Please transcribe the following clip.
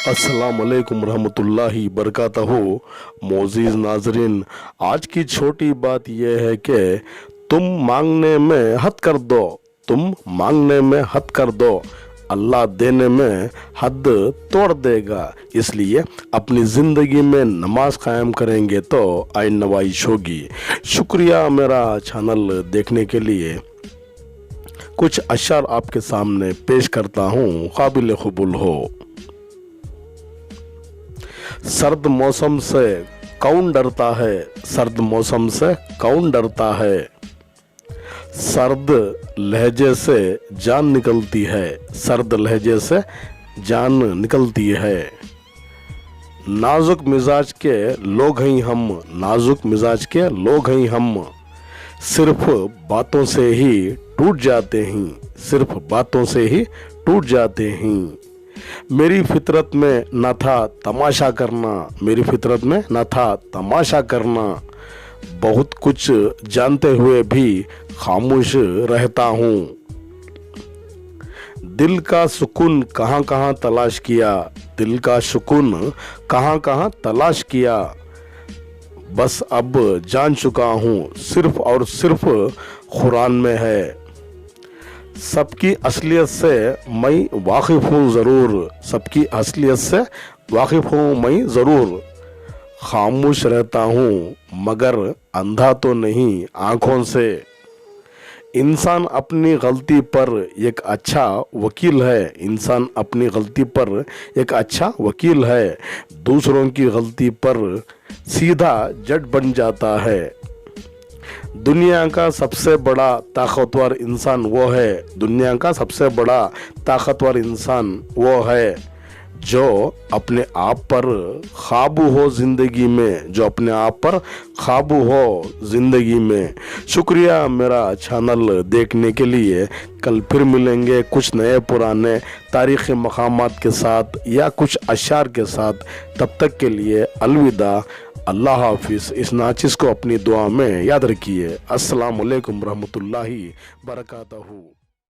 अस्सलाम वालेकुम रहमतुल्लाहि बरकातहू। मोअज़्ज़िज़ नाज़रीन, आज की छोटी बात यह है कि तुम मांगने में हद कर दो, तुम मांगने में हद कर दो, अल्लाह देने में हद तोड़ देगा। इसलिए अपनी ज़िंदगी में नमाज कायम करेंगे तो आइन नवाइश होगी। शुक्रिया मेरा चैनल देखने के लिए। कुछ अशआर आपके सामने पेश करता हूँ, काबिल कबूल हो। सर्द मौसम से कौन डरता है, सर्द मौसम से कौन डरता है, सर्द लहजे से जान निकलती है, सर्द लहजे से जान निकलती है। नाजुक मिजाज के लोग हैं हम, नाजुक मिजाज के लोग हैं हम, सिर्फ बातों से ही टूट जाते हैं, सिर्फ बातों से ही टूट जाते हैं। मेरी फितरत में न था तमाशा करना, मेरी फितरत में न था तमाशा करना, बहुत कुछ जानते हुए भी खामोश रहता हूँ। दिल का सुकून कहाँ कहाँ तलाश किया, दिल का सुकून कहाँ कहाँ तलाश किया, बस अब जान चुका हूँ सिर्फ और सिर्फ कुरान में है। सबकी असलियत से मैं वाकिफ़ हूँ ज़रूर, सबकी असलियत से वाकिफ़ हूँ मैं ज़रूर, खामोश रहता हूँ मगर अंधा तो नहीं आँखों से। इंसान अपनी गलती पर एक अच्छा वकील है, इंसान अपनी गलती पर एक अच्छा वकील है, दूसरों की गलती पर सीधा जज बन जाता है। दुनिया का सबसे बड़ा ताकतवर इंसान वो है, दुनिया का सबसे बड़ा ताकतवर इंसान वो है जो अपने आप पर काबू हो ज़िंदगी में, जो अपने आप पर काबू हो ज़िंदगी में। शुक्रिया मेरा चैनल देखने के लिए। कल फिर मिलेंगे कुछ नए पुराने तारीख़ी मकामात के साथ या कुछ अशार के साथ। तब तक के लिए अलविदा, अल्लाह हाफिज़। इस नाचिज़ को अपनी दुआ में याद रखिए। अस्सलाम वालेकुम रहमतुल्लाहि बरकातहू।